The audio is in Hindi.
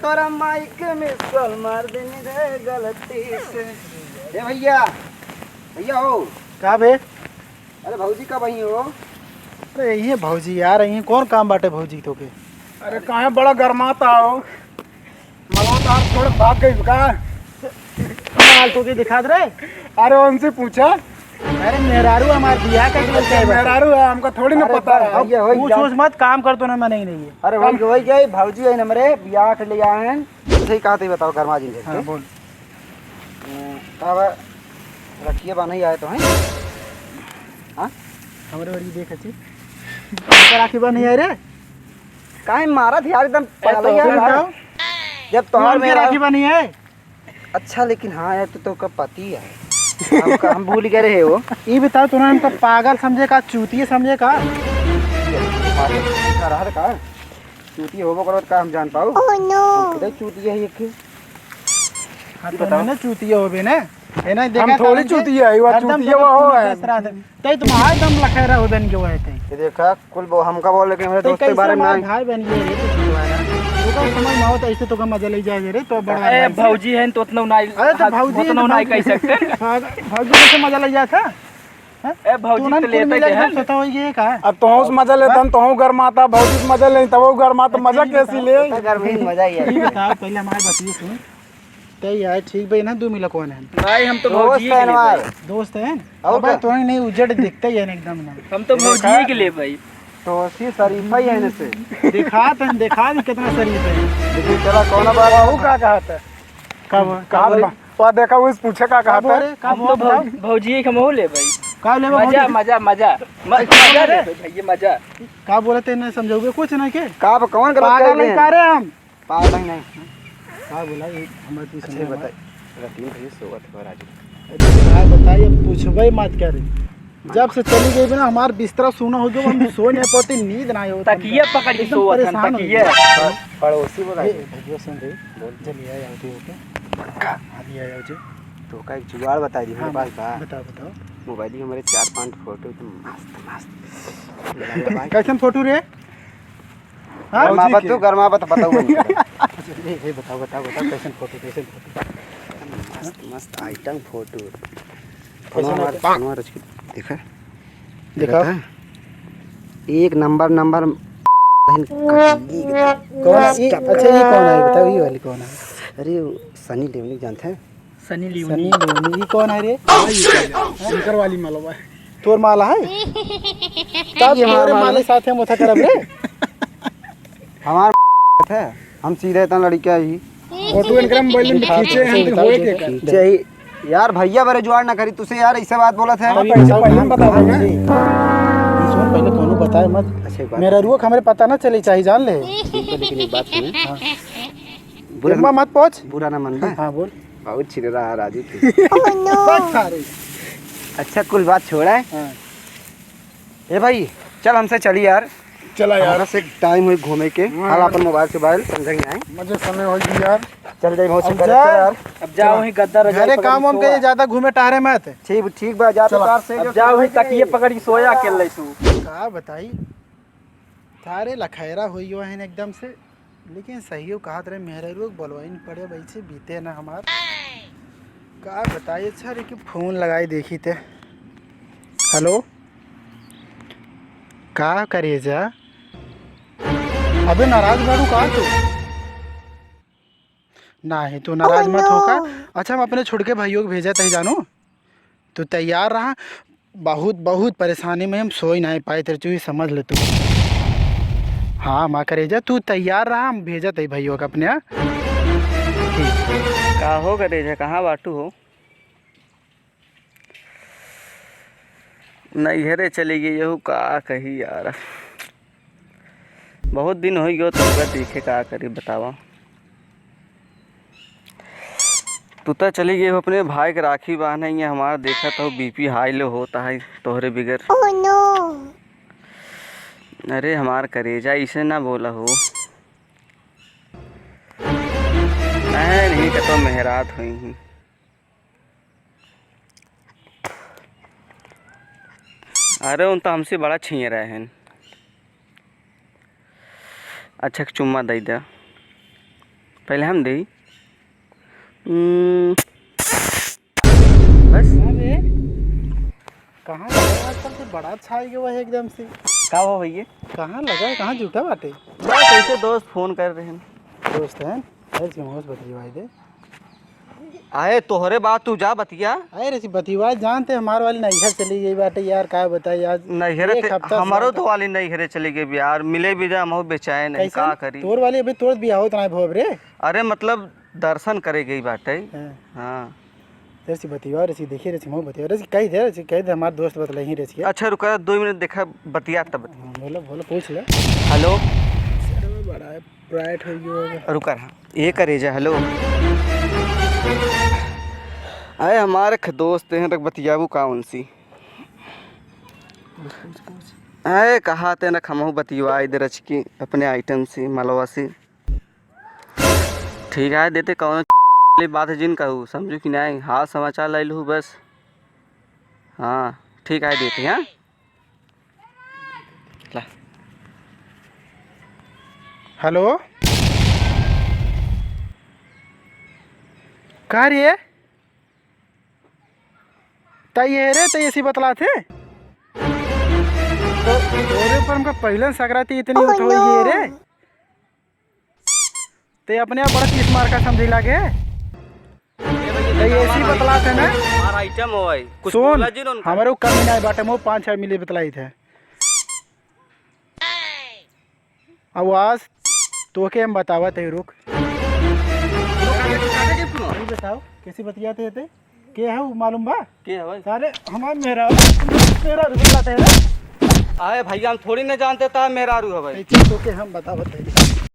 तोरा माइक में कॉल मार देने रे गलती से। ए भैया भैया हो का बे? अरे भौजी कब आई हो? अरे यही भौजी यार, यही कौन काम बाटे भौजी तो के? अरे कहाँ बड़ा गरमाता हो, मलाता थोड़ा भाग गई का? माल तो के दिखा दे रे। अरे उनसे पूछा। अरे मेहरारू हमार बियाह का बोलते है। मेहरारू है, हमको थोड़ी ना पता है। भैया वही पूछ मत, काम कर तो ना मैं नहीं है। अरे वही गई भौजी है नमरे बियाह के लिए आए हैं। सही कहा थे, बताओ गरमा जी हाँ बोल। तब रखिए बा नहीं आए तो हैं। हाँ हमारे वाली देख अच्छी राखी बा नहीं है रे। काहे मारा थे यार एकदम तो यार। जब तोहार में राखी बा नहीं है। अच्छा लेकिन हाँ यार तो का पति है। हम भूल गए रहे हो। ये बताओ तूने हमको पागल समझे का, चूतिया समझे का? का चूती होबो करो का हम जान पाओ। खुद चूती है एक। हाँ तो ना चूतिया होबे ना, है ना? देखा हम थोड़ी चूतिया है, वो चूतिया वो है। तई तुम्हारा दम लखेरा हो बन के वो है तई। ये देखा कुल हमका बोल लेकिन मेरे दोस्त के बारे में भाई बन गए रे तो का समझ में आवत ऐसे तो का मजा ले जाए रे तो बड़ा। ए भौजी है तो उतना नहीं। अरे तो भौजी उतना नहीं कह सकते। हां भौजी कैसे मजा ले जाता? ए भौजी तो लेते हैं पता हो ये का? अब तो उस मजा लेता हम, तो गरमाता भौजी मजा ले तब वो गरमाता, मजा कैसी ले? गर्मी में मजा ही है। ये बताओ पहले हमारी बतिए सुन। तई यार ठीक भाई ना, 2 मिला कौन है? भाई हम तो दोस्त भौजी है हमारे। दोस्त हैं और अब तो नहीं उजड़ दिखता ही है एकदम ना। हम तो भौजी के लिए भाई। तो सी शरीफा ही है न से। दिखा भी कितना शरीफ है। लेकिन तेरा कौन बात वो का कहता है? कब कहा तो देखा वो पूछे का कहता है? कब हम तो भौजी के हम ले भाई। का ले मजा मजा मजा मजा रे भैया मजा। का बोलते नहीं समझोगे कुछ ना के? का कौन गलत पागल कर नहीं रहे कर रहे हम। पागल नहीं। का बोला ये हमारे पीछे अच्छे बताइए। रतीन भैया सोवत है राजू। क्या बताइए, पूछबे मत करे। जब से चली गई ना हमार बिस्तरा सोना हो गया, हम सो नहीं पाते, नींद ना होता। तकिया पकड़ के सोवत हम तकिया। पड़ोसी बोला भैया सुन रे, बोल चलिए आओ तो ओके। हां ये आओ जी। तो का एक जुगाड़ बता दी मेरे पास बा। बताओ। मोबाइल में हमारे 4-5 फोटो तो मस्त। कैसन फोटो रे? हां गरमावत तो गरमावत बताओ। ये बताओ कैसन फोटो मस्त आइटम फोटो। देखा एक नंबर कौन? अच्छा ये कौन है बताओ, ये वाली कौन है? अरे सनी लियोनी जानते हैं? सनी सनी लियोनी ये कौन है रे? शंकर वाली मालवा है। तोर माला है? तब ये हमारे हमारा माले साथ है मुथा करब रे। हमारा है हम सीधे इतना लड़कियां ही फोटो इनके मोबाइल में खींचे हैं तो होए के कर। खींचे ही यार। भैया बड़े जुआड़ ना करी तुसे यार, ऐसे बात बोला था। पैसे पहले बता देंगे। सुन पहले कोनो बताए मत, अच्छी बात मेरा रुआ हमारे पता ना चले चाहिए जान ले। लेकिन एक बात सुन, बुरा मत पहुंच। बुरा ना मन में। हाँ बोल। बहुत छिड़ रहा है राजू तू। सारे अच्छा कुल बात छोड़ा है। हाँ। ए भाई चल हमसे चली यार। चला यार, हमारा से टाइम हुई घूमे के। हाल अपन मोबाइल से मोबाइल समझेंगे आए। मुझे समय हो गई यार। चल जाए बहुत अब शुक्र जा। यार। अब जाओ वहीं गद्दा रजाई घरे पकड़ काम के वाम के ज्यादा घूमे टहरे मत। ठीक बा जा तो कार से अब जाओ वहीं तकिया पकड़ के सोया अकेले तू। का बताई थारे लखैरा हुई हो है एकदम से, लेकिन सही हो कहा तेरे मेहरा बोलवाई नहीं पड़े भाई से बीते ना हमार। का बताइए अच्छा रे कि फोन लगाई देखी थे। हेलो का करिए जा? अबे नाराज बाड़ू का तू? नहीं तू नाराज मत होगा। अच्छा हम अपने छोड़ भाइयों को भेजा तही जानू तो तैयार रहा। बहुत परेशानी में हम सो ही नहीं पाए, तेरे चूही समझ ले तू। हाँ माँ करे जा, तू तैयार रहा, हम भेजा तही भाइयों का अपने। ठीक का हो करे जा, कहाँ बाटू हो? नहीं हेरे चली गई यहू का कही यार। बहुत दिन हो गयो तो देखे का करी बतावा। तू तो चली गई हो अपने भाई के राखी बांधे, ये हमारा देखा तो बीपी हाई लो होता है तोहरे बिगर। अरे हमार करेजा इसे ना बोला हो। नहीं का तो मेहरात हुई ही। अरे उन तो हमसे बड़ा छीन रहे हैं। अच्छा चुम्मा दे दे। पहले हम दे बस। अरे कहाँ लगा आजकल तो बड़ा छाई गया है एकदम से। का हो भैया? कहाँ लगा है, कहाँ झूठा बाटे? बस ऐसे दोस्त फोन कर रहे हैं। दोस्त हैं अरे मोहस बतिया भाई दे। आए तोहरे बात तू जा बतिया। अरे रे बतिवा जानते हमार वाली नैहर चली गई बाटे यार, का बताई आज नैहरे एक हफ्ता हमारो से- तो वाली नैहरे चली गई यार, मिले भी जा हम बेचाए नहीं का कैसे करी। तोर वाली अभी तोर बियाह होत ना भोब रे। अरे मतलब दर्शन करे गई बाटे। हाँ। हाँ रेसी बतिवा रेसी देखिए रेसी मोह बतिवा रेसी कही दे हमार दोस्त बतलाई ही रेसी। अच्छा रुका 2 मिनट देखा बतिया तब। बोलो बोलो पूछ ले। हेलो अरे बड़ा है ब्राइट हो गया। रुका रहा ये करे जा। हेलो आए हमारे दोस्त हैं रख बतियाबू कौन सी आए कहा ते न खमहू बतिवा इधर की अपने आइटम से मलवा से। ठीक है देते कौन बात है जिन कहूँ समझू कि नहीं। हाँ समाचार ले लूँ बस। हाँ ठीक है देते हैं। ला हेलो कहा रे तय रे तय ऐसी बतला थे तो तोरे पर हमका पहले सकराती इतनी उठ हुई रे ते अपने आप बड़ा किस मार का समझी लागे। ऐसी बतला थे ना हमारा आइटम हो भाई कुछ सुन बोला जी उनका। हमारे को कमी नहीं बाटे मो 5-6 मिली बतलाई थे। आवाज तो के हम बतावत है रुक नहीं बताओ कैसी बतियाते थे के है वो मालूम बा के है भाई? सारे हमारे मेरा रुपया लाते हैं आए भैया हम थोड़ी ना जानते था मेरा रू है भाई। तो के हम बतावत है।